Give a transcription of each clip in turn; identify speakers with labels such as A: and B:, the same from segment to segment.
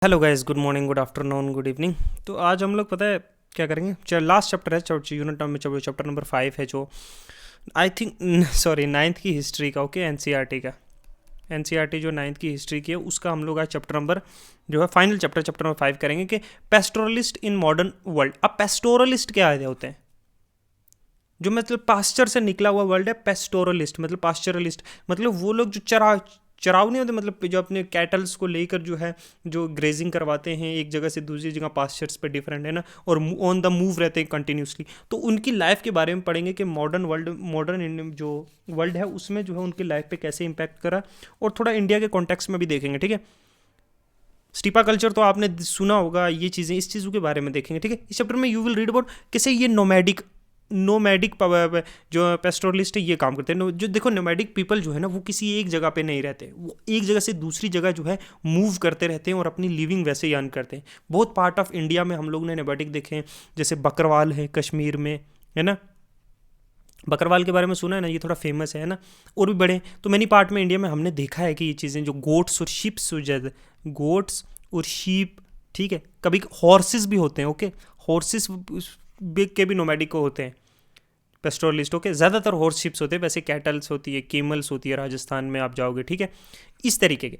A: Hello guys, good morning, good afternoon, good evening. तो आज हम लोग पता है क्या करेंगे। लास्ट चैप्टर है यूनिट में, चैप्टर नंबर 5 है, जो आई थिंक सॉरी नाइन्थ की हिस्ट्री का। ओके, एनसीईआरटी का। एनसीईआरटी जो नाइन्थ की हिस्ट्री की है उसका हम लोग आज चैप्टर नंबर जो है फाइनल चैप्टर नंबर 5 करेंगे कि पेस्टोरलिस्ट इन मॉडर्न वर्ल्ड। अब पेस्टोरलिस्ट क्या होते हैं? जो मतलब पास्चर से निकला हुआ वर्ल्ड है। पेस्टोरलिस्ट मतलब पास्चरलिस्ट, मतलब वो लोग जो चराव नहीं होते, मतलब जो अपने कैटल्स को लेकर जो है जो ग्रेजिंग करवाते हैं एक जगह से दूसरी जगह, पास्चर्स पे डिफरेंट है ना, और ऑन द मूव रहते हैं कंटिन्यूसली। तो उनकी लाइफ के बारे में पढ़ेंगे कि मॉडर्न जो वर्ल्ड है उसमें जो है उनकी लाइफ पे कैसे इंपैक्ट करा, और थोड़ा इंडिया के कॉन्टेक्स्ट में भी देखेंगे। ठीक है, स्टीपा कल्चर तो आपने सुना होगा, ये चीज़ें, इस चीज़ों के बारे में देखेंगे। ठीक है, इस चैप्टर में यू विल रीड अबाउट कैसे ये नोमैडिक जो पेस्टोरलिस्ट है ये काम करते हैं। जो देखो, नोमैडिक पीपल जो है ना वो किसी एक जगह पे नहीं रहते, वो एक जगह से दूसरी जगह जो है मूव करते रहते हैं और अपनी लिविंग वैसे ही अर्न करते हैं। बहुत पार्ट ऑफ इंडिया में हम लोग ने नोमैडिक देखे हैं, जैसे बकरवाल है कश्मीर में, है ना। बकरवाल के बारे में सुना है ना, ये थोड़ा फेमस है ना। और भी बड़े तो मैनी पार्ट में इंडिया में हमने देखा है कि ये चीज़ें जो गोट्स और शीप्स, गोट्स और शीप, ठीक है, कभी हॉर्सेस भी होते हैं। ओके, हॉर्सेस के भी नोमैडिक को होते हैं पेस्टोरलिस्ट। ओके, ज़्यादातर हॉर्स शिप्स होते हैं, वैसे कैटल्स होती है, केमल्स होती है, राजस्थान में आप जाओगे। ठीक है, इस तरीके के।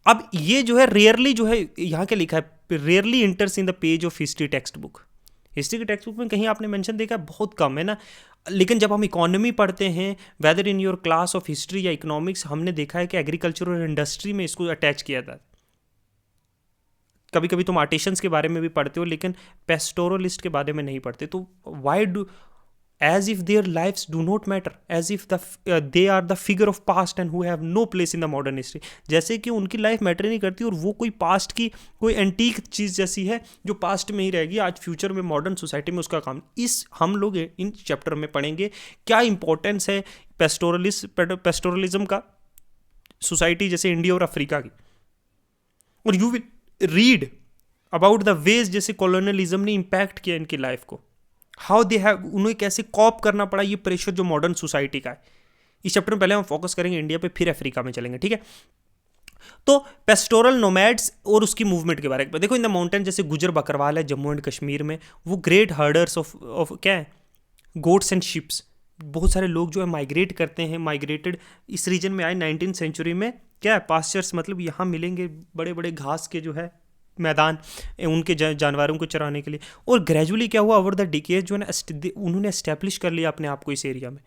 A: अब ये जो है रेयरली जो है यहाँ के लिखा है, rarely इंटर्स in the page of history text book. History के टेक्स्ट बुक में कहीं आपने मेंशन देखा है? बहुत कम है ना। लेकिन जब हम इकोनॉमी पढ़ते हैं, whether in your class of history या इकोनॉमिक्स, हमने देखा है कि एग्रीकल्चर और इंडस्ट्री में इसको अटैच किया था। कभी कभी तुम आर्टिशंस के बारे में भी पढ़ते हो, लेकिन पेस्टोरलिस्ट के बारे में नहीं पढ़ते। तो why do, as if their lives do not matter, as if they are the figure of past and who have no place in the modern history। जैसे कि उनकी लाइफ मैटर नहीं करती और वो कोई पास्ट की कोई एंटीक चीज़ जैसी है जो पास्ट में ही रहेगी, आज फ्यूचर में मॉडर्न सोसाइटी में उसका काम। इस हम लोग इन चैप्टर में पढ़ेंगे क्या इंपॉर्टेंस है पेस्टोरलिज्म का सोसाइटी जैसे इंडिया और अफ्रीका की। और you will read about the ways जैसे कॉलोनियलिज्म ने इम्पैक्ट किया इनकी लाइफ को, हाउ दे हैव, उन्हें कैसे कॉप करना पड़ा ये प्रेशर जो मॉडर्न सोसाइटी का है। इस चैप्टर में पहले हम फोकस करेंगे इंडिया पे, फिर अफ्रीका में चलेंगे। ठीक है, तो पेस्टोरल नोमैड्स और उसकी मूवमेंट के बारे में देखो। इन द माउंटेन जैसे गुजर बकरवाल है जम्मू एंड कश्मीर में, वो ग्रेट हर्डर्स ऑफ क्या है, गोट्स एंड शिप्स। बहुत सारे लोग जो है माइग्रेट करते हैं, माइग्रेटेड इस रीजन में आए 19th सेंचुरी में। क्या है पास्चर्स, मतलब यहाँ मिलेंगे बड़े बड़े घास के जो है मैदान, उनके जानवरों को चराने के लिए। और ग्रेजुअली क्या हुआ, ओवर द डिकेज जो है ना उन्होंने एस्टेब्लिश कर लिया अपने आप को इस एरिया में।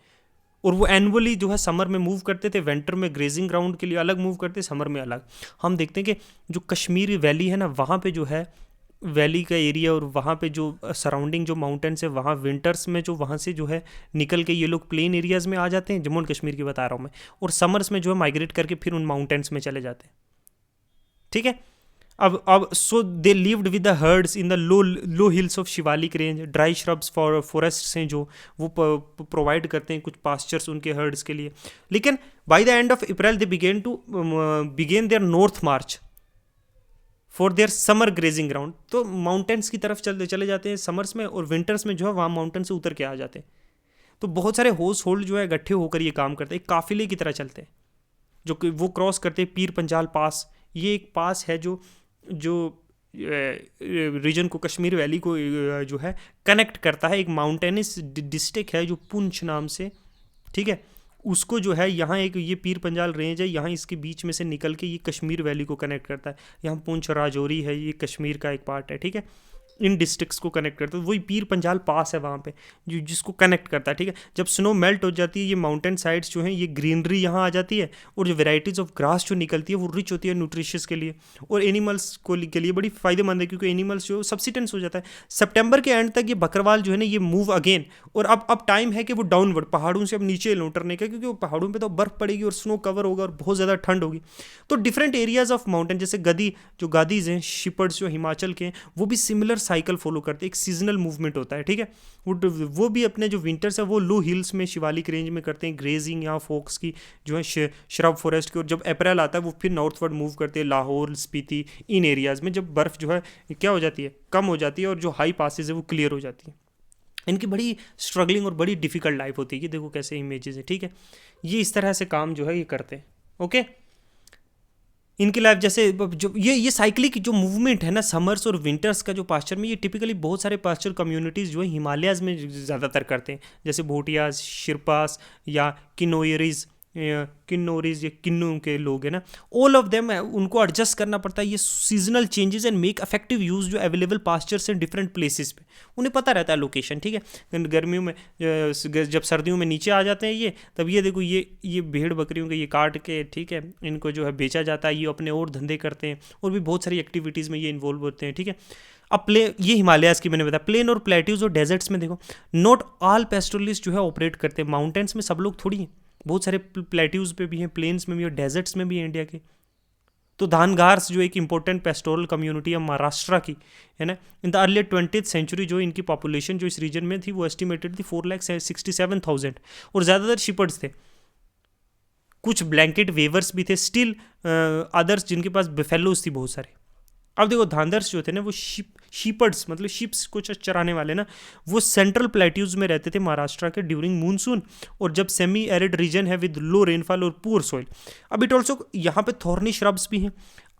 A: और वो एनुअली जो है समर में मूव करते थे, विंटर में ग्रेजिंग ग्राउंड के लिए अलग मूव करते, समर में अलग। हम देखते हैं कि जो कश्मीर वैली है ना, वहाँ पे जो है वैली का एरिया और वहाँ पे जो सराउंडिंग जो माउंटेन्स है, वहाँ विंटर्स में जो वहाँ से जो है निकल के ये लोग प्लेन एरियाज़ में आ जाते हैं, जम्मू एंड कश्मीर की बता रहा हूँ मैं। और समर्स में जो है माइग्रेट करके फिर उन माउंटेन्स में चले जाते हैं। ठीक है, अब so they lived with the herds in the low hills of Shivalik range. Dry shrubs forests हैं जो वो प्रोवाइड करते हैं कुछ पास्चर्स उनके हर्ड्स के लिए। लेकिन by the end of April they begin their north march for their summer grazing ground. तो माउंटेन्स की तरफ चले जाते हैं समर्स में, और विंटर्स में जो है वहाँ माउंटेन से उतर के आ जाते हैं। तो बहुत सारे हाउस होल्ड जो है इकट्ठे होकर ये काम करते हैं, काफिले की तरह चलते हैं, जो कि वो क्रॉस करते हैं पीर पंजाल पास। ये एक पास है जो जो रीजन को, कश्मीर वैली को जो है कनेक्ट करता है। एक माउंटेनस डिस्ट्रिक्ट है जो पुंछ नाम से, ठीक है, उसको जो है यहाँ एक ये पीर पंजाल रेंज है, यहाँ इसके बीच में से निकल के ये कश्मीर वैली को कनेक्ट करता है। यहाँ पुंछ राजौरी है, ये कश्मीर का एक पार्ट है। ठीक है, इन डिस्ट्रिक्ट्स को कनेक्ट करता है, वही पीर पंजाल पास है वहाँ पे जो जिसको कनेक्ट करता है। ठीक है, जब स्नो मेल्ट हो जाती है, ये माउंटेन साइड्स जो हैं, ये ग्रीनरी यहाँ आ जाती है, और जो वेराइटीज ऑफ ग्रास जो निकलती है वो रिच होती है न्यूट्रिशियस के लिए, और एनिमल्स को के लिए बड़ी फायदेमंद है, क्योंकि एनिमल्स जो सब्सिटेंस हो जाता है। सितंबर के एंड तक ये बकरवाल जो है ना ये मूव अगेन, और अब टाइम है कि वो डाउनवर्ड पहाड़ों से अब नीचे लौटने का, क्योंकि वो पहाड़ों पर तो बर्फ पड़ेगी और स्नो कवर होगा और बहुत ज़्यादा ठंड होगी। तो डिफरेंट एरियाज ऑफ माउंटेन जैसे गादीज हैं, शिपर्ड्स जो हिमाचल के हैं, वो भी सिमिलर साइकिल फॉलो करते हैं। एक सीजनल मूवमेंट होता है। ठीक है, वो भी अपने जो विंटर्स है वो लो हिल्स में शिवालिक रेंज में करते हैं ग्रेजिंग, यहाँ फोक्स की जो है श्रब फॉरेस्ट की। और जब अप्रैल आता है वो फिर नॉर्थवर्ड मूव करते हैं, लाहौर स्पीति इन एरियाज़ में, जब बर्फ़ जो है क्या हो जाती है, कम हो जाती है, और जो हाई पासेज है वो क्लियर हो जाती है। इनकी बड़ी स्ट्रगलिंग और बड़ी डिफिकल्ट लाइफ होती है। कि देखो कैसे इमेजेस हैं। ठीक है, ये इस तरह से काम जो है ये करते हैं। ओके, इनकी लाइफ जैसे जो ये साइक्लिक जो मूवमेंट है ना समर्स और विंटर्स का जो पास्चर में, ये टिपिकली बहुत सारे पास्चर कम्युनिटीज़ जो है हिमालयाज़ में ज़्यादातर करते हैं, जैसे भोटियाज, शिरपास या किन्नौरीज, ये किन्नू के लोग हैं ना, ऑल ऑफ देम उनको एडजस्ट करना पड़ता है ये seasonal changes and make effective use जो अवेलेबल पास्चर्स हैं डिफरेंट प्लेसेस पे। उन्हें पता रहता है लोकेशन, ठीक है। गर्मियों में जब सर्दियों में नीचे आ जाते हैं ये, तब ये देखो ये भेड़ बकरियों के ये काट के, ठीक है, इनको जो है बेचा जाता है, ये अपने और धंधे करते हैं और भी बहुत सारी एक्टिविटीज़ में ये इन्वॉल्व होते हैं, ठीक है। अब ये हिमालयाज़ की मैंने बताया। प्लेन और प्लेट्यूज और डेजर्ट्स में देखो, नॉट ऑल पेस्टोरलिस्ट जो है ऑपरेट करते हैं। माउंटेन्स में सब लोग थोड़ी हैं, बहुत सारे प्लेट्यूज पे भी हैं, प्लेन्स में भी और डेजर्ट्स में भी हैं इंडिया के। तो धानगार्स जो एक इंपॉर्टेंट पेस्टोरल कम्युनिटी है महाराष्ट्र की, है ना, in the early 20th century जो इनकी पॉपुलेशन जो इस रीजन में थी वो एस्टिमेटेड थी 4,67,000 और ज़्यादातर शिपर्ड्स थे। कुछ ब्लैंकेट वेवर्स भी थे, स्टिल अदर्स जिनके पास बिफेलोज थी बहुत सारे। अब देखो धांधर्स जो थे ना वो शीपर्ड्स मतलब शिप्स को चराने वाले ना, वो सेंट्रल प्लेट्यूज में रहते थे महाराष्ट्र के ड्यूरिंग मूनसून, और जब सेमी एरिड रीजन है विद लो रेनफॉल और पुअर सॉइल। अब इट ऑल्सो यहाँ पे थॉर्नी श्रब्स भी हैं।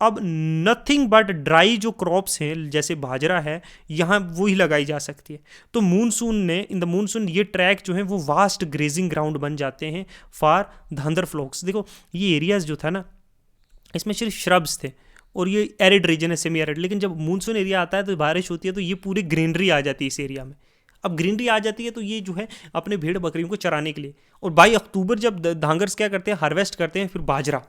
A: अब नथिंग बट ड्राई जो क्रॉप्स हैं जैसे बाजरा है यहाँ वो ही लगाई जा सकती है। तो इन द मूनसून ये ट्रैक जो है वो वास्ट ग्रेजिंग ग्राउंड बन जाते हैं फॉर धांधर फ्लॉक्स। देखो ये एरियाज जो था ना इसमें सिर्फ श्रब्स थे और ये एरिड रीजन है, सेमी एरिड, लेकिन जब मूनसून एरिया आता है तो बारिश होती है तो ये पूरी ग्रीनरी आ जाती है इस एरिया में। अब ग्रीनरी आ जाती है तो ये जो है अपने भेड़ बकरियों को चराने के लिए, और बाई अक्टूबर जब धांगर्स क्या करते हैं, हार्वेस्ट करते हैं फिर बाजरा,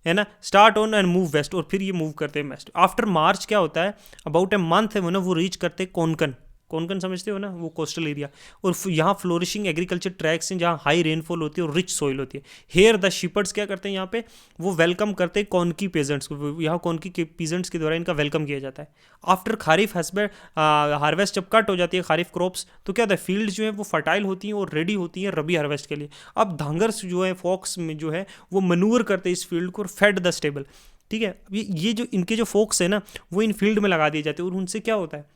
A: है ना, start on and move west, और फिर ये मूव करते हैं वेस्ट। आफ्टर मार्च क्या होता है, अबाउट ए मंथ है वो ना, वो रीच करते हैं कोंकण समझते हो ना, वो कोस्टल एरिया, और यहाँ फ्लोरिशिंग एग्रीकल्चर ट्रैक्स हैं जहाँ हाई रेनफॉल होती है और रिच सॉइल होती है। हेयर द शिपर्ड्स क्या करते हैं यहाँ पे, वो वेलकम करते हैं कॉन्की पेजेंट्स को, यहाँ कॉन्की के पीजेंट्स के द्वारा इनका वेलकम किया जाता है। आफ्टर खारिफ हार्वेस्ट जब कट हो जाती है खारिफ क्रॉप्स, तो क्या होता है, फील्ड जो है वो फर्टाइल होती हैं और रेडी होती हैं रबी हार्वेस्ट के लिए। अब धांगर्स जो है फॉक्स में जो है वो मनूवर करते हैं इस फील्ड को और फेड द स्टेबल, ठीक है। ये जो इनके जो फोक्स है ना वो इन फील्ड में लगा दिए जाते हैं, और उनसे क्या होता है,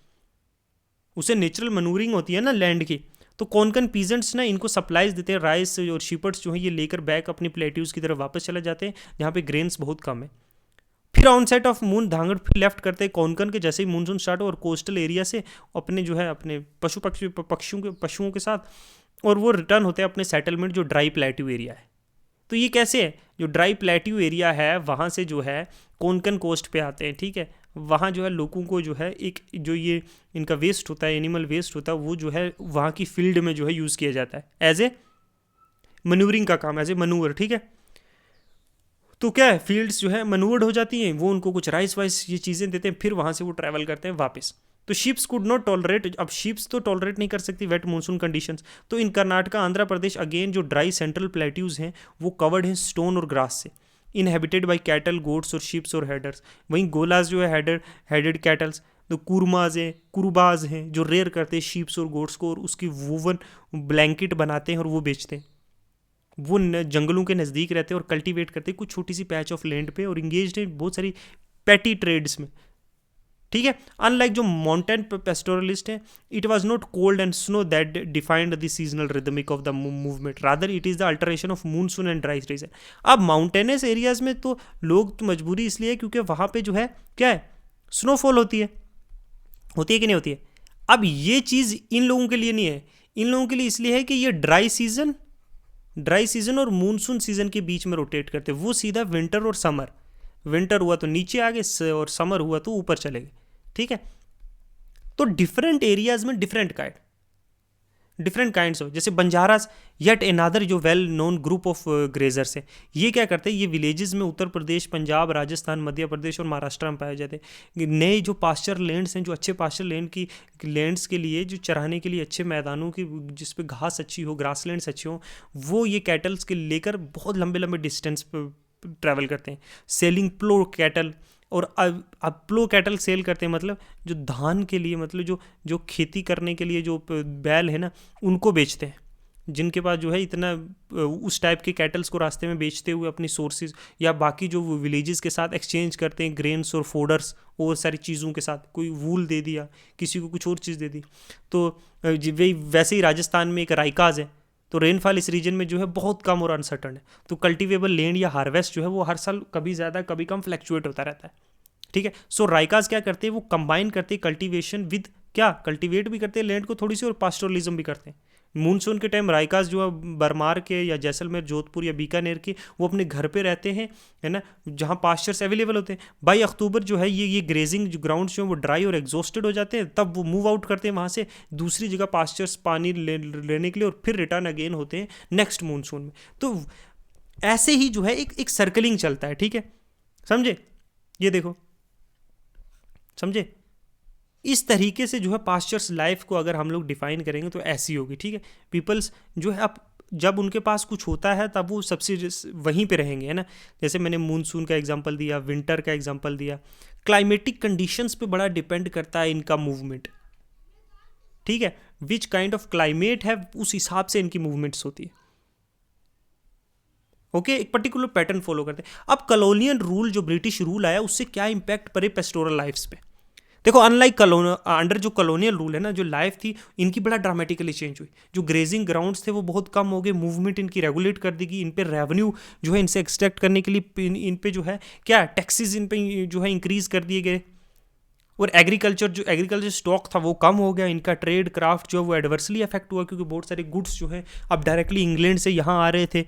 A: उसे नेचुरल मनूरिंग होती है ना लैंड की। तो कोंकण पीजेंट्स ना इनको सप्लाईज देते हैं, राइस, और शिपर्ड्स जो है ये लेकर बैक अपनी प्लेट्यूज की तरफ वापस चले जाते हैं जहाँ पे ग्रेन्स बहुत कम है। फिर ऑनसेट ऑफ मून धांगड़ फिर लेफ्ट करते हैं कोंकण के जैसे ही मूनसून स्टार्ट हो, और कोस्टल एरिया से अपने जो है अपने पशुओं के साथ, और वो रिटर्न होते हैं अपने सेटलमेंट जो ड्राई प्लेट्यू एरिया है। तो ये कैसे है, जो ड्राई प्लेट्यू एरिया है वहाँ से जो है कोंकण कोस्ट पे आते हैं, ठीक है। वहाँ जो है लोगों को जो है एक जो ये इनका वेस्ट होता है, एनिमल वेस्ट होता है, वो जो है वहाँ की फील्ड में जो है यूज़ किया जाता है एज ए मनूवरिंग का काम, एज ए मनूवर, ठीक है। तो क्या है, फील्ड्स जो है मनूवर्ड हो जाती हैं, वो उनको कुछ राइस वाइस ये चीज़ें देते हैं, फिर वहाँ से वो ट्रैवल करते हैं वापस। तो शिप्स कुड नॉट टॉलरेट, अब शिप्स तो टॉलरेट नहीं कर सकती वेट मानसून कंडीशंस। तो इन कर्नाटका आंध्र प्रदेश अगेन जो ड्राई सेंट्रल प्लेट्यूज हैं वो कवर्ड हैं स्टोन और ग्रास से, इनहेबिटेड बाई कैटल, गोट्स और शिप्स और हेडर्स। वहीं गोलास जो है हेडेड कैटल्स, तो कुरमाज हैं, कुरुबाज हैं जो रेयर करते हैं शीप्स और गोट्स को, और उसकी वूवन ब्लैंकेट बनाते हैं और वो बेचते हैं। वो जंगलों के नज़दीक रहते हैं और कल्टीवेट करते हैं कुछ छोटी सी पैच ऑफ लैंड पे, और इंगेज्ड हैं बहुत सारी पैटी ट्रेड्स में, ठीक है। अनलाइक जो माउंटेन पेस्टोरलिस्ट है, it was not cold and snow that defined the seasonal rhythmic of the movement, rather it is the alteration of monsoon and dry region. अब माउंटेनस एरियाज में तो लोग तो मजबूरी इसलिए है क्योंकि वहाँ पे जो है क्या है, स्नोफॉल होती है कि नहीं होती है। अब ये चीज़ इन लोगों के लिए नहीं है, इन लोगों के लिए इसलिए है कि ये ड्राई सीजन और मूनसून सीजन के बीच में रोटेट करते हैं, वो सीधा विंटर और समर, विंटर हुआ तो नीचे आ गए और समर हुआ तो ऊपर चले गए, ठीक है। तो डिफरेंट एरियाज में डिफरेंट काइंड्स हो, जैसे बंजारास येट अनदर जो well known group of grazers है। ये क्या करते हैं, ये विलेजेस में उत्तर प्रदेश, पंजाब, राजस्थान, मध्य प्रदेश और महाराष्ट्र में पाए जाते हैं। नए जो पास्चर लैंड्स हैं, जो अच्छे पास्चर लैंड्स के लिए, जो चराने के लिए अच्छे मैदानों की जिस पे घास अच्छी हो, ग्रास लैंड्स अच्छे हो, वो ये कैटल्स के लेकर बहुत लंबे लंबे डिस्टेंस ट्रैवल करते हैं। सेलिंग प्लो कैटल, और अब प्लो कैटल सेल करते हैं मतलब जो धान के लिए, मतलब जो खेती करने के लिए जो बैल है ना उनको बेचते हैं, जिनके पास जो है इतना उस टाइप के कैटल्स को रास्ते में बेचते हुए अपनी सोर्सेज या बाकी जो विलेजेस के साथ एक्सचेंज करते हैं, ग्रेन्स और फोडर्स और सारी चीज़ों के साथ, कोई वूल दे दिया, किसी को कुछ और चीज़ दे दी। तो वैसे ही राजस्थान में एक राइकाज है, तो रेनफॉल इस रीजन में जो है बहुत कम और अनसर्टन है। तो कल्टिवेबल लैंड या हार्वेस्ट जो है वो हर साल कभी ज़्यादा कभी कम फ्लैक्चुएट होता रहता है। ठीक है, सो राइकाज क्या करते हैं, वो कंबाइन करते हैं कल्टीवेशन विद, क्या कल्टीवेट भी करते हैं लैंड को थोड़ी सी, और पास्टोरलिज्म भी करते हैं। मूनसून के टाइम राइकाज जो है बरमार के या जैसलमेर, जोधपुर या बीकानेर के, वो अपने घर पे रहते हैं, है ना, जहाँ पास्चर्स अवेलेबल होते हैं। बाई अक्टूबर जो है ये ग्रेजिंग जो ग्राउंड्स जो वो ड्राई और एग्जॉस्टेड हो जाते हैं, तब वो मूव आउट करते हैं वहाँ से दूसरी जगह पास्चर्स पानी लेने के लिए, और फिर रिटर्न अगेन होते हैं नेक्स्ट मूनसून में। तो ऐसे ही जो है एक सर्कलिंग चलता है। ठीक है, समझे, ये देखो, समझे, इस तरीके से जो है पास्चर्स लाइफ को अगर हम लोग डिफाइन करेंगे तो ऐसी होगी। ठीक है, पीपल्स जो है अब जब उनके पास कुछ होता है तब वो सबसे वहीं पे रहेंगे, है ना। जैसे मैंने मूनसून का एग्जांपल दिया, विंटर का एग्जांपल दिया, क्लाइमेटिक कंडीशंस पे बड़ा डिपेंड करता है इनका मूवमेंट। ठीक है, विच काइंड ऑफ क्लाइमेट है उस हिसाब से इनकी मूवमेंट्स होती है। ओके, एक पर्टिकुलर पैटर्न फॉलो करते हैं। अब कॉलोनियल रूल जो ब्रिटिश रूल आया उससे क्या इंपैक्ट पड़े पेस्टोरल लाइफ्स पे। देखो, अनलाइक अंडर जो कॉलोनियल रूल है ना, जो लाइफ थी इनकी बड़ा ड्रामेटिकली चेंज हुई। जो ग्रेजिंग ग्राउंड्स थे वो बहुत कम हो गए, मूवमेंट इनकी रेगुलेट कर दी गई, इन पे रेवेन्यू जो है इनसे एक्सट्रैक्ट करने के लिए इन पे जो है क्या टैक्सेस इन पे जो है इंक्रीज कर दिए गए, और एग्रीकल्चर स्टॉक था वो कम हो गया। इनका ट्रेड क्राफ्ट जो है वो एडवर्सली अफेक्ट हुआ, क्योंकि बहुत सारे गुड्स जो है अब डायरेक्टली इंग्लैंड से यहाँ आ रहे थे,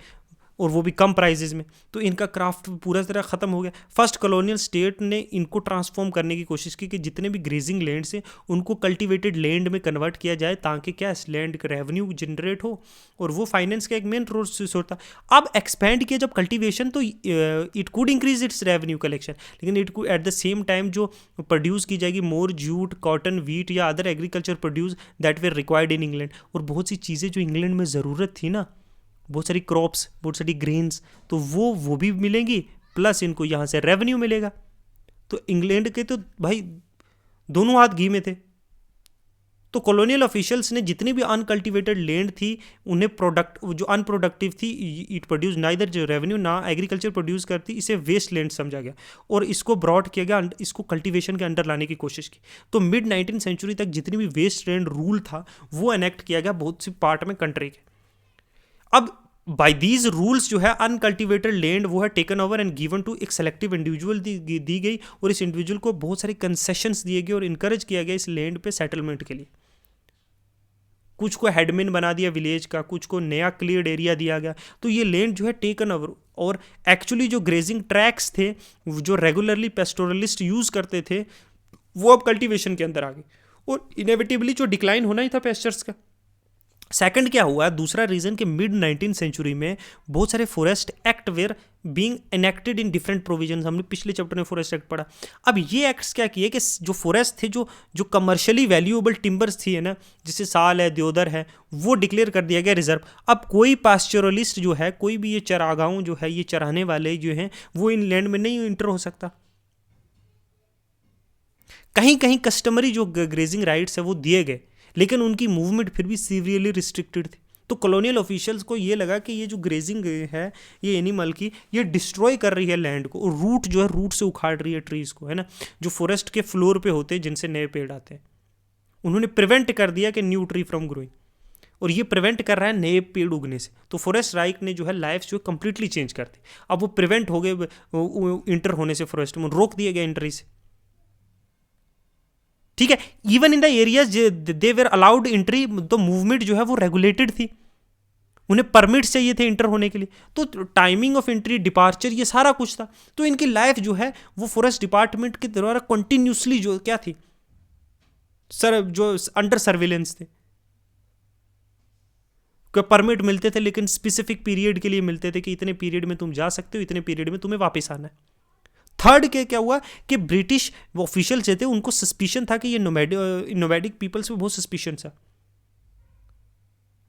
A: और वो भी कम प्राइजेज में। तो इनका क्राफ्ट पूरा तरह ख़त्म हो गया। फर्स्ट कॉलोनियल स्टेट ने इनको ट्रांसफॉर्म करने की कोशिश की कि जितने भी ग्रेजिंग लैंड से उनको कल्टीवेटेड लैंड में कन्वर्ट किया जाए, ताकि क्या लैंड का रेवेन्यू जनरेट हो, और वो फाइनेंस का एक मेन सोर्स होता। अब एक्सपैंड किया जब कल्टीवेशन, तो it could increase its revenue collection, लेकिन it could at the same time जो प्रोड्यूस की जाएगी मोर जूट, कॉटन, वीट या other agriculture produce that were required in England, और बहुत सी चीज़ें जो इंग्लैंड में ज़रूरत थी ना, बहुत सारी क्रॉप्स, बहुत सारी ग्रेन्स, तो वो भी मिलेंगी, प्लस इनको यहाँ से रेवेन्यू मिलेगा। तो इंग्लैंड के तो भाई दोनों हाथ घी में थे। तो कॉलोनियल ऑफिशियल्स ने जितनी भी अनकल्टिवेटेड लैंड थी उन्हें प्रोडक्ट जो अनप्रोडक्टिव थी, इट प्रोड्यूस नाइदर जो रेवेन्यू ना एग्रीकल्चर प्रोड्यूस करती, इसे वेस्ट लैंड समझा गया और इसको ब्रॉड किया गया, इसको कल्टीवेशन के अंडर लाने की कोशिश की। तो मिड 19th सेंचुरी तक जितनी भी वेस्ट लैंड रूल था वो एनेक्ट किया गया बहुत सी पार्ट में कंट्री के। अब बाय दीज रूल्स जो है अनकल्टिवेटेड लैंड वो है taken over and given to एक सेलेक्टिव इंडिविजुअल दी गई, और इस इंडिविजुअल को बहुत सारे कंसेशंस दिए गए और इनकरेज किया गया इस लैंड पे सेटलमेंट के लिए। कुछ को हेडमैन बना दिया विलेज का, कुछ को नया क्लियर्ड एरिया दिया गया। तो ये लैंड जो है टेकन ओवर, और एक्चुअली जो ग्रेजिंग ट्रैक्स थे जो रेगुलरली पेस्टोरलिस्ट यूज करते थे वो अब कल्टीवेशन के अंदर आ गए, और इनेविटेबली जो डिक्लाइन होना ही था पेस्चर्स का। सेकंड क्या हुआ, दूसरा रीजन कि मिड 19th सेंचुरी में बहुत सारे forest act were being enacted in different provisions. हमने पिछले चैप्टर में फॉरेस्ट एक्ट पढ़ा। अब ये एक्ट्स क्या किए कि जो फॉरेस्ट थे, जो कमर्शियली वैल्यूएबल टिम्बर्स थी, है ना, जैसे साल है, देवदार है, वो डिक्लेयर कर दिया गया रिजर्व। अब कोई पास्चरलिस्ट जो है, कोई भी ये चरागांव जो है, ये चराने वाले जो हैं, वो इन लैंड में नहीं इंटर हो सकता। कहीं कहीं कस्टमरी जो ग्रेजिंग राइट्स है वो दिए गए, लेकिन उनकी मूवमेंट फिर भी सीवियरली रिस्ट्रिक्टेड थी। तो कॉलोनियल ऑफिशियल्स को ये लगा कि ये जो ग्रेजिंग है ये एनिमल की, ये डिस्ट्रॉय कर रही है लैंड को, और रूट जो है रूट से उखाड़ रही है ट्रीज को, है ना, जो फॉरेस्ट के फ्लोर पे होते हैं जिनसे नए पेड़ आते हैं। उन्होंने प्रिवेंट कर दिया कि न्यू ट्री फ्रॉम ग्रोइंग, और ये प्रिवेंट कर रहा है नए पेड़ उगने से। तो फॉरेस्ट राइट ने जो है लाइफ जो कंप्लीटली चेंज कर दी। अब वो प्रिवेंट हो गए इंटर होने से, फॉरेस्ट में रोक दिए गए एंट्री से। ठीक है, even in the areas they were allowed entry, तो मूवमेंट जो है वो रेगुलेटेड थी, उन्हें परमिट्स चाहिए थे इंटर होने के लिए। तो टाइमिंग ऑफ एंट्री, डिपार्चर, ये सारा कुछ था। तो इनकी लाइफ जो है वो फॉरेस्ट डिपार्टमेंट के द्वारा कंटिन्यूसली जो क्या थी, सर जो अंडर सर्विलेंस थे। परमिट मिलते थे लेकिन स्पेसिफिक पीरियड के लिए मिलते थे कि इतने पीरियड में तुम जा सकते हो, इतने पीरियड में तुम्हें वापस आना है। थर्ड के क्या हुआ कि ब्रिटिश ऑफिशियल थे उनको सस्पिशन था कि ये नोमैडिक पीपल्स में बहुत सस्पिशन था।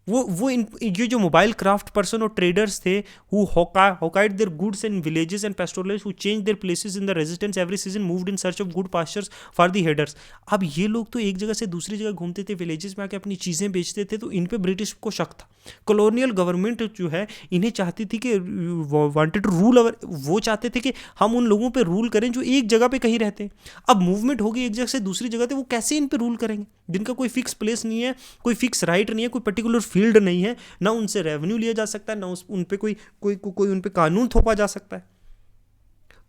A: ये जो मोबाइल क्राफ्ट पर्सन और ट्रेडर्स थे who hawked their goods in villages and pastoralists who change their places in the residence every season moved in search of good pastures for the हेडर्स। अब ये लोग तो एक जगह से दूसरी जगह घूमते थे, विलेजेस में आके अपनी चीज़ें बेचते थे, तो इन पे ब्रिटिश को शक था कॉलोनियल गवर्नमेंट जो है इन्हें चाहती थी कि वांटेड टू रूल अवर, वो चाहते थे कि हम उन लोगों पे रूल करें जो एक जगह पे कहीं रहते हैं। अब मूवमेंट होगी एक जगह से दूसरी जगह, तो वो कैसे इन पे रूल करेंगे जिनका कोई फिक्स प्लेस नहीं है, कोई फिक्स राइट नहीं है, कोई पर्टिकुलर फील्ड नहीं है, ना उनसे रेवेन्यू लिया जा सकता है, ना उन पे कोई उन पे कानून थोपा जा सकता है।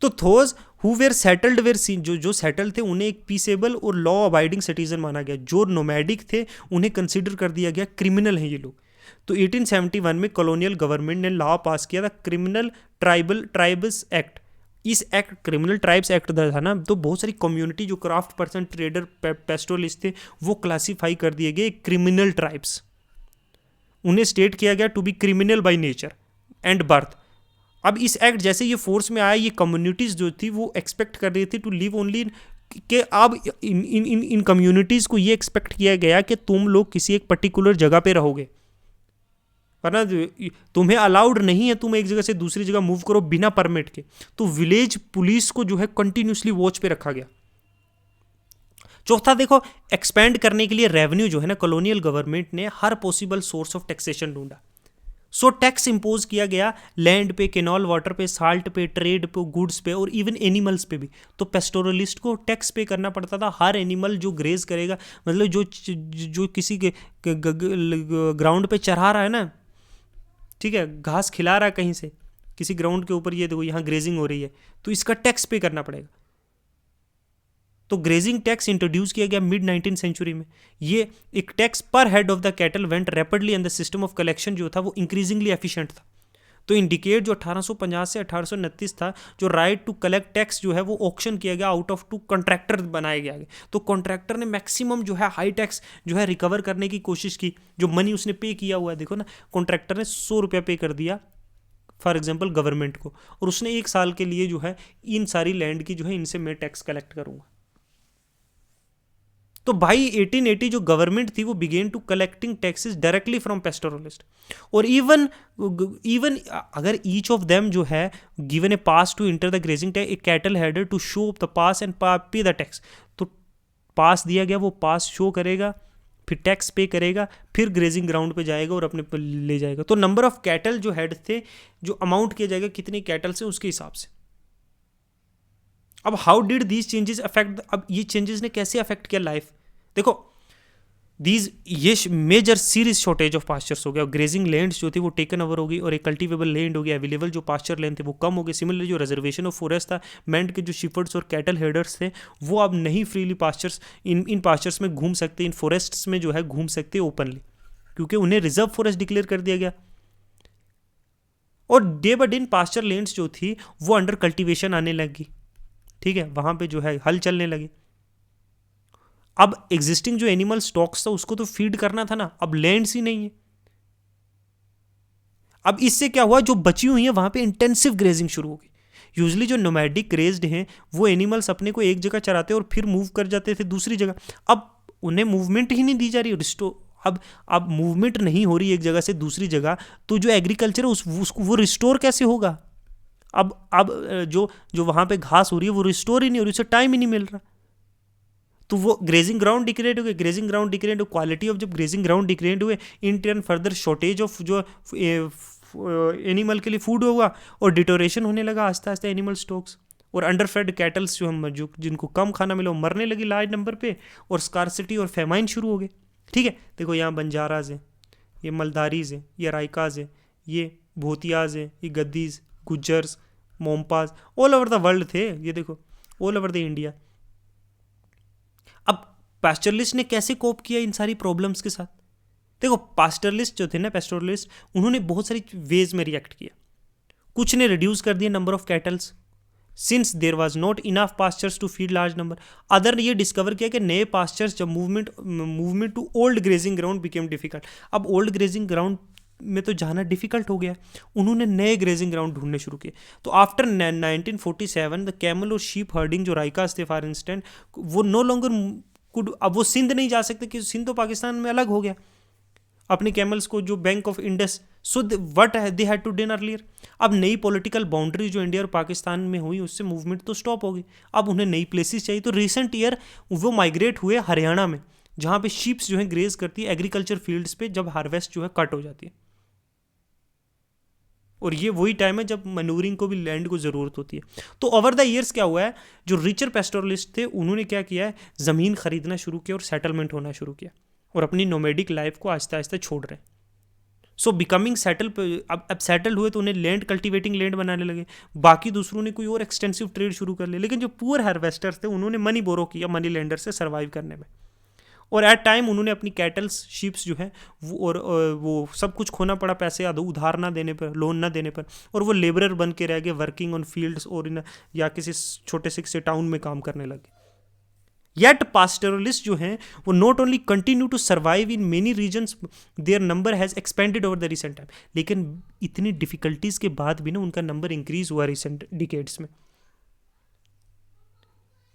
A: तो those who were settled were seen, जो सेटल थे उन्हें एक पीसेबल और लॉ अबाइडिंग सिटीजन माना गया। जो नोमैडिक थे उन्हें कंसिडर कर दिया गया क्रिमिनल हैं ये लोग। तो 1871 में कॉलोनियल गवर्नमेंट ने लॉ पास किया था, क्रिमिनल ट्राइब्स एक्ट। इस एक्ट, क्रिमिनल ट्राइब्स एक्ट था ना, तो बहुत सारी कम्युनिटी जो क्राफ्ट पर्सन, ट्रेडर, पेस्टोरलिस्ट थे, वो क्लासीफाई कर दिए गए क्रिमिनल ट्राइब्स। उन्हें स्टेट किया गया to be criminal by nature and birth. अब इस एक्ट जैसे ये फोर्स में आया, ये कम्युनिटीज़ जो थी वो एक्सपेक्ट कर रही थी टू लिव ओनली कि अब इन कम्युनिटीज़ को ये एक्सपेक्ट किया गया कि तुम लोग किसी एक पर्टिकुलर जगह पे रहोगे, वरना तुम्हें अलाउड नहीं है तुम एक जगह से दूसरी जगह मूव करो बिना परमिट के। तो विलेज पुलिस को जो है कंटिन्यूसली वॉच पे रखा गया। चौथा देखो, एक्सपेंड करने के लिए रेवेन्यू जो है ना, कॉलोनियल गवर्नमेंट ने हर पॉसिबल सोर्स ऑफ टैक्सेशन ढूंढा। सो टैक्स इंपोज किया गया लैंड पे, कैनाल वाटर पे, साल्ट पे, ट्रेड पे, गुड्स पे और इवन एनिमल्स पे भी। तो पेस्टोरलिस्ट को टैक्स पे करना पड़ता था। हर एनिमल जो ग्रेज करेगा, मतलब जो किसी के ग्राउंड पे चढ़ा रहा है ना, ठीक है, घास खिला रहा है कहीं से किसी ग्राउंड के ऊपर, ये देखो यहाँ ग्रेजिंग हो रही है, तो इसका टैक्स पे करना पड़ेगा। तो ग्रेजिंग टैक्स इंट्रोड्यूस किया गया मिड 19th सेंचुरी में। ये एक टैक्स पर head of the cattle went rapidly and the system of collection जो था वो इंक्रीजिंगली एफिशिएंट था। तो इंडिकेट जो 1850 से 1829 था, जो राइट टू कलेक्ट टैक्स जो है वो ऑक्शन किया गया, आउट ऑफ टू कॉन्ट्रैक्टर बनाए गया। तो कॉन्ट्रैक्टर ने मैक्सिमम जो है हाई टैक्स जो है रिकवर करने की कोशिश की। जो मनी उसने पे किया हुआ है, देखो ना, कॉन्ट्रैक्टर ने 100 रुपया पे कर दिया फॉर एग्जाम्पल गवर्नमेंट को, और उसने 1 साल के लिए जो है इन सारी लैंड की जो है इनसे मैं टैक्स कलेक्ट करूंगा। तो भाई 1880 जो गवर्नमेंट थी वो begin to collecting taxes directly from pastoralist. और इवन अगर ईच ऑफ देम जो है given a pass to enter the grazing tax, a cattle header to show the pass and pay the tax. तो pass दिया गया, वो पास show करेगा, फिर टैक्स पे करेगा, फिर ग्रेजिंग ग्राउंड पे जाएगा और अपने पे ले जाएगा। तो नंबर ऑफ कैटल जो हेड थे, जो अमाउंट किया जाएगा कितने कैटल से, उसके हिसाब से। अब how did these changes affect, अब ये चेंजेस ने कैसे अफेक्ट किया लाइफ, देखो ये major series shortage of pastures हो गया। ग्रेजिंग लैंड्स जो थी वो टेकन ओवर हो गई और एक कल्टिवेबल लैंड हो गया। अवेलेबल जो पास्चर लैंड थे वो कम हो गए। सिमिलरली जो रिजर्वेशन ऑफ फॉरेस्ट था, मेंट के जो शिफर्ड्स और कैटल हेडर्स थे वो अब नहीं फ्रीली पास्चर्स इन पास्चर्स में घूम सकते, इन फॉरेस्ट्स में जो है घूम सकते ओपनली, क्योंकि उन्हें रिजर्व फॉरेस्ट डिक्लेयर कर दिया गया। और day by day pasture lands जो थी वो अंडर कल्टिवेशन आने लगी, ठीक है, वहां पे जो है हल चलने लगे। अब एग्जिस्टिंग जो एनिमल स्टॉक्स था उसको तो फीड करना था ना, अब लैंड्स ही नहीं है। अब इससे क्या हुआ, जो बची हुई है वहां पे इंटेंसिव ग्रेजिंग शुरू हो गई। यूजुअली जो नोमैडिक ग्रेज्ड हैं वो एनिमल्स अपने को एक जगह चराते और फिर मूव कर जाते थे दूसरी जगह। अब उन्हें मूवमेंट ही नहीं दी जा रही, रिस्टोर अब मूवमेंट नहीं हो रही एक जगह से दूसरी जगह, तो जो एग्रीकल्चर है उसको वो रिस्टोर कैसे होगा। अब जो वहां पे घास हो रही है वो रिस्टोर ही नहीं हो रही, उसे टाइम ही नहीं मिल रहा, तो वो ग्रेजिंग ग्राउंड डिक्रेट हो गए। ग्रेजिंग ग्राउंड डिक्रेट हो, क्वालिटी ऑफ जब ग्रेजिंग ग्राउंड डिक्रेट हुए, in turn further shortage of जो एनिमल के लिए फूड होगा और डिटोरेशन होने लगा आस्ते आस्ते एनिमल स्टॉक्स। और अंडरफेड कैटल्स जो जिनको कम खाना मिला वो मरने लगी लार्ज नंबर पे, और स्कारसिटी और फेमाइन शुरू हो गए। ठीक है, देखो यहाँ बंजाराज हैं, ये मलदारीज हैं, ये राइकाज हैं, ये भोतियाज हैं, ये गद्दीज, Gujjars, मोम्पाज, all over the world थे। ये देखो ऑल ओवर द इंडिया। अब पास्चरलिस्ट ने कैसे कोप किया इन सारी प्रॉब्लम्स के साथ, देखो पास्चरलिस्ट जो थे ना, पेस्टोरलिस्ट, उन्होंने बहुत सारी वेज में रिएक्ट किया। कुछ ने रिड्यूस कर दिया number of cattles since there was not enough pastures to feed large number. Other ने ये डिस्कवर किया कि नए पास्चर्स जब movement to old grazing ground became difficult. अब ओल्ड ग्रेजिंग ग्राउंड में तो जाना डिफिकल्ट हो गया, उन्होंने नए ग्रेजिंग ग्राउंड ढूंढने शुरू किए। तो आफ्टर 1947 द कैमल और शीप हर्डिंग जो राइकास थे फॉर इंस्टेंट, वो नो लॉन्गर कुड, अब वो सिंध नहीं जा सकते कि सिंध तो पाकिस्तान में अलग हो गया अपने कैमल्स को, जो bank of Indus, so what they had to done earlier. अब नई पॉलिटिकल बाउंड्री जो इंडिया और पाकिस्तान में हुई उससे मूवमेंट तो स्टॉप हो गई, अब उन्हें नई प्लेसेस चाहिए। तो रिसेंट ईयर वो माइग्रेट हुए हरियाणा में, जहाँ पे शीप्स जो है ग्रेज करती है एग्रीकल्चर फील्ड्स पे जब हार्वेस्ट जो है कट हो जाती है। और ये वही टाइम है जब मनूरिंग को भी लैंड को ज़रूरत होती है। तो ओवर द ईयर्स क्या हुआ है, जो रिचर पेस्टोरलिस्ट थे उन्होंने क्या किया है, ज़मीन खरीदना शुरू किया और सेटलमेंट होना शुरू किया और अपनी नोमेडिक लाइफ को आहिस्ता आहिस्ता छोड़ रहे हैं। सो बिकमिंग सेटल, अब सेटल हुए तो उन्हें लैंड, कल्टिवेटिंग लैंड बनाने लगे। बाकी दूसरों ने कोई और एक्सटेंसिव ट्रेड शुरू कर लिया, लेकिन जो पुअर हार्वेस्टर्स थे उन्होंने मनी बोरो किया मनी लैंडर से सर्वाइव करने में। और एट टाइम उन्होंने अपनी कैटल्स शिप्स जो है वो और वो सब कुछ खोना पड़ा, पैसे उधार ना देने पर, लोन ना देने पर, और वो लेबरर बन के रह गए वर्किंग ऑन फील्ड्स और इन या किसी छोटे से टाउन में काम करने लगे। येट पास्टोरलिस्ट जो हैं वो not only continue to survive in many regions, their number has expanded over the recent time. लेकिन इतनी डिफिकल्टीज के बाद भी ना उनका नंबर इंक्रीज हुआ रिसेंट डिकेड्स में।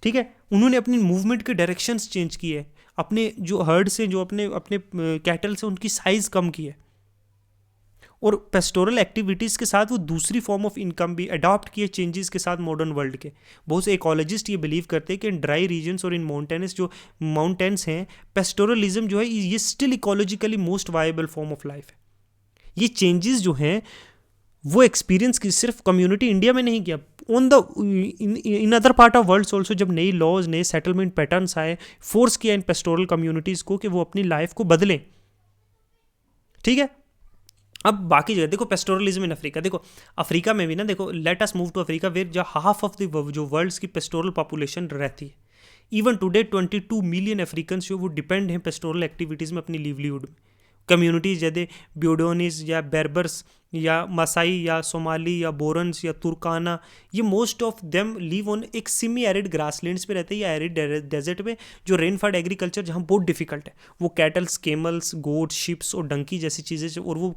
A: ठीक है, उन्होंने अपनी मूवमेंट के डायरेक्शंस चेंज किए, अपने जो हर्ड से, जो अपने अपने कैटल से उनकी साइज कम की है, और पेस्टोरल एक्टिविटीज़ के साथ वो दूसरी फॉर्म ऑफ इनकम भी अडॉप्ट किए चेंजेस के साथ मॉडर्न वर्ल्ड के। बहुत से इकोलॉजिस्ट ये बिलीव करते हैं कि इन ड्राई रीजन्स और इन माउंटेन्स जो माउंटेन्स हैं, पेस्टोरलिज्म जो है ये still ecologically most viable form of life है। ये चेंजेस जो हैं वो एक्सपीरियंस की सिर्फ कम्युनिटी इंडिया में नहीं किया, on the in other part of world also. जब नई लॉज, नए सेटलमेंट पैटर्न्स आए, फोर्स किया इन पेस्टोरल कम्युनिटीज़ को कि वो अपनी लाइफ को बदलें। ठीक है, अब बाकी जगह देखो पेस्टोरलिज्म इन अफ्रीका, देखो अफ्रीका में भी ना, देखो let us move to Africa where जो हाफ ऑफ द जो वर्ल्ड्स की पेस्टोरल पॉपुलेशन रहती है। इवन टुडे 22 मिलियन अफ्रीकन जो वो डिपेंड हैं पेस्टोरल एक्टिविटीज़ में अपनी लिवलीहुड में। कम्युनिटीज़ जैसे ब्यूडोनिस या बेरबर्स या मसाई या सोमाली या बोरन्स या तुर्काना, ये most of them live on एक सेमी एरिड ग्रासलैंड्स पे रहते हैं या एरिड डेजर्ट में, जो रेनफर्ड एग्रीकल्चर जहाँ बहुत डिफिकल्ट है। वो कैटल्स, केमल्स, गोट्स, शिप्स और डंकी जैसी चीज़ें, और वो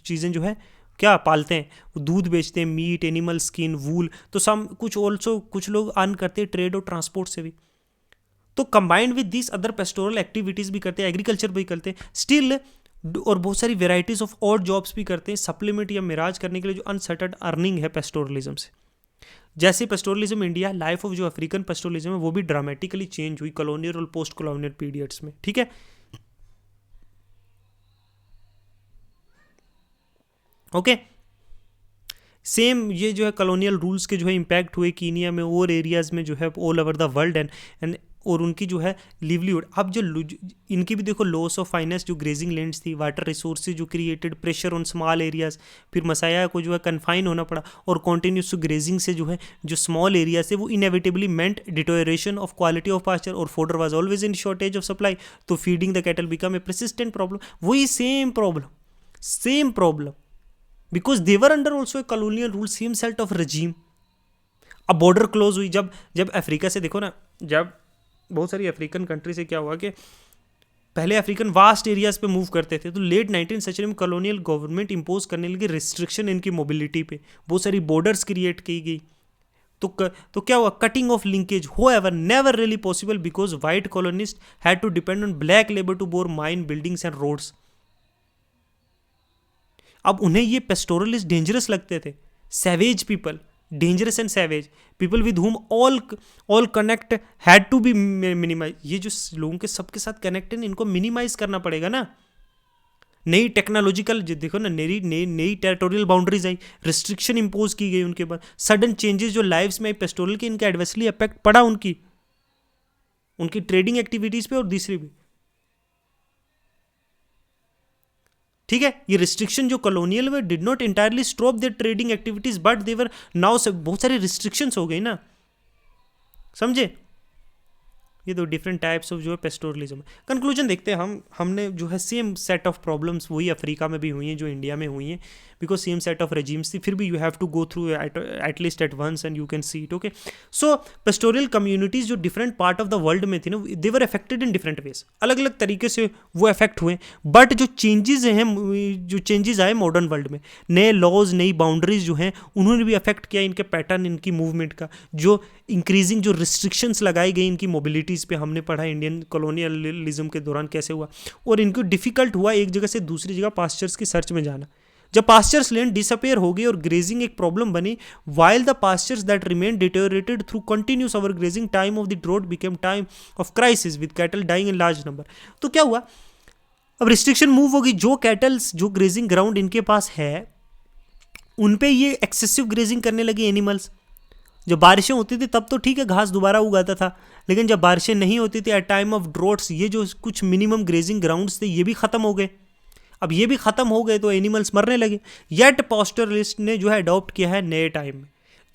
A: चीज़ें जो है क्या पालते हैं, वो दूध बेचते हैं, मीट, एनिमल स्किन, वूल। तो सम कुछ ऑल्सो कुछ लोग अर्न करते हैं ट्रेड और ट्रांसपोर्ट से भी। तो combined with this other pastoral activities भी करते हैं, एग्रीकल्चर भी करते हैं स्टिल, और बहुत सारी वेराइटीज़ ऑफ और जॉब्स भी करते हैं सप्लीमेंट या मिराज करने के लिए जो अनसर्टेड अर्निंग है पेस्टोरलिज्म से। जैसे पेस्टोरलिज्म इंडिया, लाइफ ऑफ जो अफ्रीकन पेस्टोरलिज्म है वो भी ड्रामेटिकली चेंज हुई कॉलोनियल और पोस्ट कॉलोनियल पीरियड्स में। ठीक है, ओके। सेम ये जो है कॉलोनियल रूल्स के जो है इम्पैक्ट हुए कीनिया में और एरियाज़ में जो है all over the world, and और उनकी जो है लिवलीहुड। अब जो इनकी भी देखो लॉस ऑफ फाइनेंस, जो ग्रेजिंग लैंड्स थी, वाटर रिसोर्सेज जो created, pressure on small areas, फिर मसाया को जो है कन्फाइन होना पड़ा, और कॉन्टीन्यूस ग्रेजिंग से जो है जो स्मॉल एरिया से वो inevitably meant deterioration of quality of pasture, और fodder was always in shortage of supply, तो feeding the cattle become a persistent problem. वही same problem because they were under also a colonial rule, same set of regime. अब border close हुई, जब Africa से देखो ना, जब बहुत सारी अफ्रीकन कंट्री से क्या हुआ कि पहले अफ्रीकन वास्ट एरियाज पे मूव करते थे, तो लेट 19th सेंचुरी में कॉलोनियल गवर्नमेंट इंपोज करने लगी रिस्ट्रिक्शन इनकी मोबिलिटी पे, बहुत सारी बॉर्डर्स क्रिएट की गई। तो क्या हुआ, कटिंग ऑफ लिंकेज हो ever never really possible because white colonist had to depend on black labour to bore mine, buildings and roads. अब उन्हें ये पेस्टोरलिस्ट डेंजरस लगते थे, savage people, dangerous and savage people with whom all connect had to be minimize. ये जो लोगों के सबके साथ कनेक्ट है इनको मिनिमाइज करना पड़ेगा ना। नई टेक्नोलॉजिकल देखो ना, नई टेरिटोरियल बाउंड्रीज आई, रिस्ट्रिक्शन इंपोज की गई उनके बाद, सडन चेंजेस जो लाइफ्स में आई पेस्टोरल के, इनका एडवर्सली इफेक्ट पड़ा उनकी ट्रेडिंग एक्टिविटीज पे और दूसरी भी। ठीक है, ये रिस्ट्रिक्शन जो कॉलोनियल में did not entirely stop their trading activities, but देवर नाउ से बहुत सारी रिस्ट्रिक्शंस हो गई ना, समझे। ये दो डिफरेंट टाइप्स ऑफ जो है पेस्टोरलिज्म। कंक्लूजन देखते हैं हमने जो है सेम सेट ऑफ प्रॉब्लम्स वही अफ्रीका में भी हुई हैं जो इंडिया में हुई हैं, because same set of regimes थी, फिर भी you have to go through at least at once and you can see it. Okay, so pastoral communities जो different part of the world में थी ना, they were affected in different ways, अलग अलग तरीके से वो अफेक्ट हुए। बट जो चेंजेस आए मॉडर्न वर्ल्ड में, नए लॉज, नई बाउंड्रीज जो हैं उन्होंने भी अफेक्ट किया इनके पैटर्न, इनकी मूवमेंट का। जो इंक्रीजिंग जो रिस्ट्रिक्शंस लगाई गई इनकी मोबिलिटीज़ पे, हमने पढ़ा इंडियन कॉलोनियलिज्म के दौरान कैसे हुआ, और इनको डिफिकल्ट हुआ एक जगह से दूसरी जगह पास्चर्स की सर्च में जाना। जब पास्चर्स लैंड डिसअपेयर हो गई और ग्रेजिंग एक प्रॉब्लम बनी, while the pastures that remain deteriorated through continuous over grazing, time of the drought became time of crisis with cattle dying in large number. तो क्या हुआ, अब रिस्ट्रिक्शन मूव होगी, जो कैटल्स जो ग्रेजिंग ग्राउंड इनके पास है उन पे ये एक्सेसिव ग्रेजिंग करने लगे एनिमल्स। जब बारिशें होती थी तब तो ठीक है, घास दोबारा उगाता था, लेकिन जब बारिशें नहीं होती थी एट टाइम ऑफ ड्रॉट्स, ये जो कुछ मिनिमम ग्रेजिंग ग्राउंड्स थे ये भी ख़त्म हो गए। अब ये भी ख़त्म हो गए तो एनिमल्स मरने लगे। येट पास्टोरलिस्ट ने जो है अडॉप्ट किया है नए टाइम में,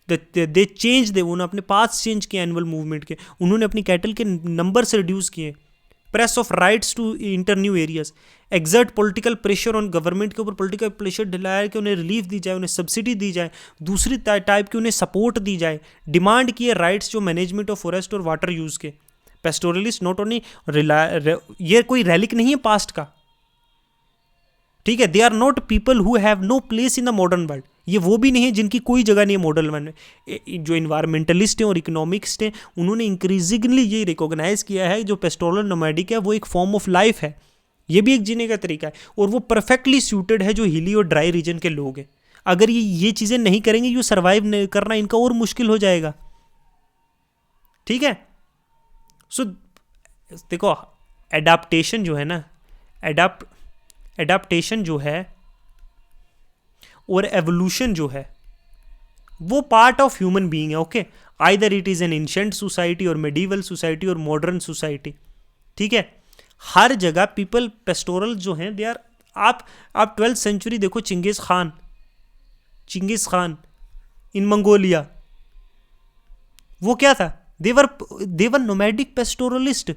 A: दे चेंज दे, उन्होंने अपने पास चेंज किया एनिमल मूवमेंट के, उन्होंने अपनी कैटल के नंबर से रिड्यूस किए, press of rights to enter new areas, exert political pressure on government के ऊपर, पॉलिटिकल प्रेशर दिलाया कि उन्हें रिलीफ दी जाए, उन्हें सब्सिडी दी जाए, दूसरी टाइप की उन्हें सपोर्ट दी जाए, डिमांड किए राइट्स जो मैनेजमेंट ऑफ फॉरेस्ट और वाटर यूज़ के। पेस्टोरलिस्ट नॉट ओनली ये कोई रैलिक नहीं है पास्ट का, ठीक है, they are not people who have no place in the modern world, ये वो भी नहीं है जिनकी कोई जगह नहीं है मॉडर्न वर्ल्ड में। जो इन्वायरमेंटलिस्ट हैं और इकोनॉमिक्स हैं उन्होंने इंक्रीजिंगली ये रिकॉग्नाइज किया है जो पेस्टोरल नोमैडिक है वो एक फॉर्म ऑफ लाइफ है, ये भी एक जीने का तरीका है, और वो परफेक्टली सूटेड है जो हिली और ड्राई रीजन के लोग हैं। अगर ये चीज़ें नहीं करेंगे, ये सर्वाइव करना इनका और मुश्किल हो जाएगा, ठीक है। सो देखो, एडाप्टेशन जो है ना, एडाप्टेशन जो है और एवोल्यूशन जो है वो पार्ट ऑफ ह्यूमन बीइंग है, okay, either it is an ancient society और मेडिवल सोसाइटी और मॉडर्न सोसाइटी, ठीक है। हर जगह पीपल पेस्टोरल जो हैं दे आर, आप 12th सेंचुरी देखो, चिंगिस खान इन मंगोलिया, वो क्या था, they were nomadic pastoralists,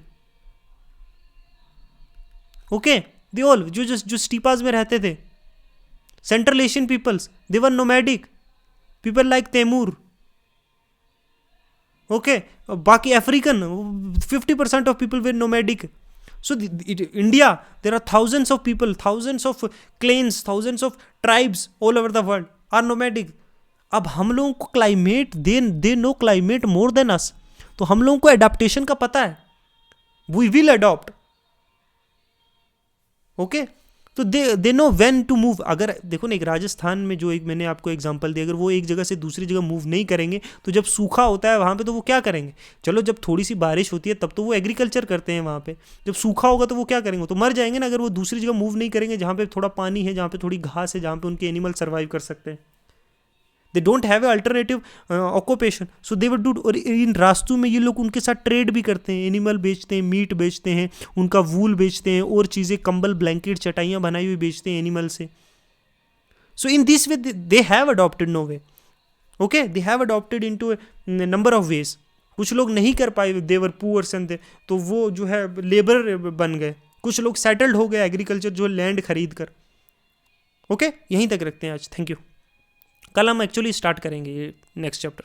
A: okay, they all जो स्टीपास में रहते थे, central Asian peoples, they were nomadic, people like Timur, okay, बाकी African 50% of people were nomadic. So India, there are thousands of people, thousands of clans, thousands of tribes all over the world are nomadic. अब हम लोगों को climate, they know climate more than us, तो हम लोगों को adaptation का पता है, we will adopt, ओके, तो they know when to move. अगर देखो ना, एक राजस्थान में जो एक मैंने आपको एग्जांपल दिया, अगर वो एक जगह से दूसरी जगह मूव नहीं करेंगे तो जब सूखा होता है वहाँ पे तो वो क्या करेंगे, चलो जब थोड़ी सी बारिश होती है तब तो वो एग्रीकल्चर करते हैं वहाँ पे, जब सूखा होगा तो वो क्या करेंगे, तो मर जाएंगे ना, अगर वो दूसरी जगह मूव नहीं करेंगे जहाँ पे थोड़ा पानी है, जहाँ पे थोड़ी घास है, जहाँ पे उनके एनिमल सर्वाइव कर सकते हैं। They don't have a alternative occupation, so they would do. और इन रास्तों में ये लोग उनके साथ ट्रेड भी करते हैं, एनिमल बेचते हैं, मीट बेचते हैं, उनका वूल बेचते हैं, और चीज़ें, कंबल, ब्लैंकेट, चटाइयाँ बनाई हुई बेचते हैं एनिमल से। So in this way they have adopted no way, okay, they have adopted in two number of ways. कुछ लोग नहीं कर पाए, देवर पुअर्स एंड तो वो जो है लेबर बन गए, कुछ लोग सेटल्ड हो गए एग्रीकल्चर जो लैंड खरीद कर, ओके। यहीं तक रखते हैं आज, थैंक यू। कल हम एक्चुअली स्टार्ट करेंगे ये नेक्स्ट चैप्टर।